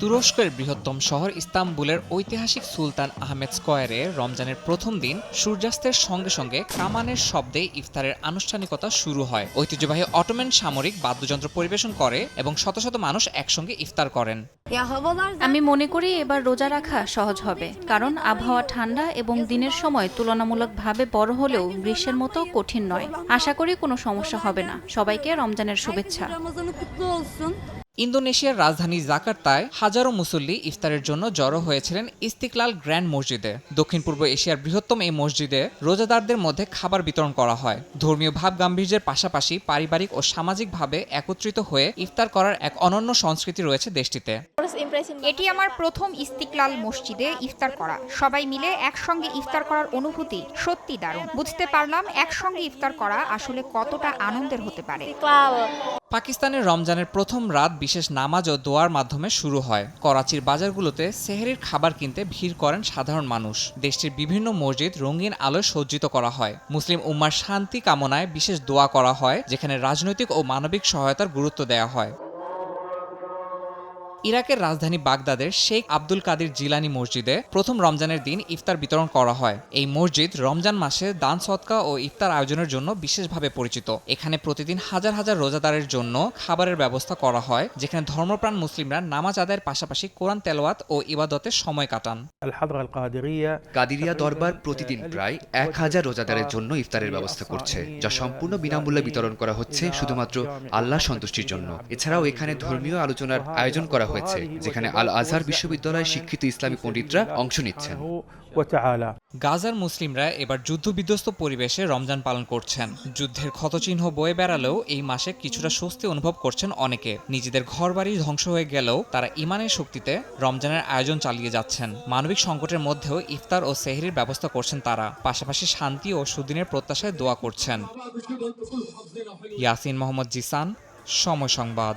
তুরস্কের বৃহত্তম শহর ইস্তাম্বুলের ঐতিহাসিক সুলতান আহমেদ স্কয়ারে রমজানের প্রথম দিন সূর্যাস্তের সঙ্গে সঙ্গে কামানের শব্দে ইফতারের আনুষ্ঠানিকতা শুরু হয়। ঐতিহ্যবাহী অটোমান সামরিক বাদ্যযন্ত্র পরিবেশন করে এবং শত শত মানুষ একসঙ্গে ইফতার করেন। আমি মনে করি এবার রোজা রাখা সহজ হবে, কারণ আবহাওয়া ঠান্ডা এবং দিনের সময় তুলনামূলকভাবে বড় হলেও গ্রীষ্মের মতো কঠিন নয়। আশা করি কোনো সমস্যা হবে না। সবাইকে রমজানের শুভেচ্ছা। ইন্দোনেশিয়ার রাজধানী জাকার্তায় হাজারো মুসল্লি ইফতারের জন্য জড়ো হয়েছিলেন ইস্তিকলাল গ্র্যান্ড মসজিদে। দক্ষিণ পূর্ব এশিয়ার বৃহত্তম এই মসজিদে রোজাদারদের মধ্যে খাবার বিতরণ করা হয়। ধর্মীয় ভাব গাম্ভীর্যের পাশাপাশি পারিবারিক ও সামাজিকভাবে একত্রিত হয়ে ইফতার করার এক অনন্য সংস্কৃতি রয়েছে দেশটিতে। এটি আমার প্রথম ইস্তিকলাল মসজিদে ইফতার করা। সবাই মিলে একসঙ্গে ইফতার করার অনুভূতি সত্যি দারুণ। বুঝতে পারলাম একসঙ্গে ইফতার করা আসলে কতটা আনন্দের হতে পারে। পাকিস্তানের রমজানের প্রথম রাত বিশেষ নামাজ ও দোয়ার মাধ্যমে শুরু হয়। করাচির বাজারগুলোতে সেহরির খাবার কিনতে ভিড় করেন সাধারণ মানুষ। দেশটির বিভিন্ন মসজিদ রঙিন আলোয় সজ্জিত করা হয়। মুসলিম উম্মার শান্তি কামনায় বিশেষ দোয়া করা হয়, যেখানে রাজনৈতিক ও মানবিক সহায়তার গুরুত্ব দেওয়া হয়। ইরাকের রাজধানী বাগদাদের শেখ আব্দুল কাদির জিলানি মসজিদে প্রথম রমজানের দিন ইফতার বিতরণ করা হয়। এই মসজিদ রমজান মাসে দান সদকা ও ইফতার আয়োজনের জন্য বিশেষভাবে পরিচিত। এখানে প্রতিদিন হাজার হাজার রোজাদারের জন্য খাবারের ব্যবস্থা করা হয়, যেখানে ধর্মপ্রাণ মুসলিমরা নামাজ আদায়ের পাশাপাশি কোরআন তেলাওয়াত ও ইবাদতে সময় কাটান। কাদিরিয়া দরবার প্রতিদিন প্রায় 1000 রোজাদারের জন্য ইফতারের ব্যবস্থা করছে, যা সম্পূর্ণ বিনামূল্যে বিতরণ করা হচ্ছে শুধুমাত্র আল্লাহ সন্তুষ্টির জন্য। এছাড়াও এখানে ধর্মীয় আলোচনার আয়োজন করা হয়েছে, যেখানে আল আজহার বিশ্ববিদ্যালয়ের শিক্ষিত ইসলামী পণ্ডিতরা অংশ নিচ্ছেন। গাজার মুসলিমরা এবার যুদ্ধবিধ্বস্ত পরিবেশে রমজান পালন করছেন। যুদ্ধের ক্ষতচিহ্ন বয়ে বেড়ালেও এই মাসে কিছুটা স্বস্তি অনুভব করছেন অনেকে। নিজেদের ঘরবাড়ি ধ্বংস হয়ে গেলেও তারা ইমানের শক্তিতে রমজানের আয়োজন চালিয়ে যাচ্ছেন। মানবিক সংকটের মধ্যেও ইফতার ও সেহরির ব্যবস্থা করছেন তারা। পাশাপাশি শান্তি ও সুদিনের প্রত্যাশায় দোয়া করছেন। ইয়াসিন মোহাম্মদ জিসান, সময় সংবাদ।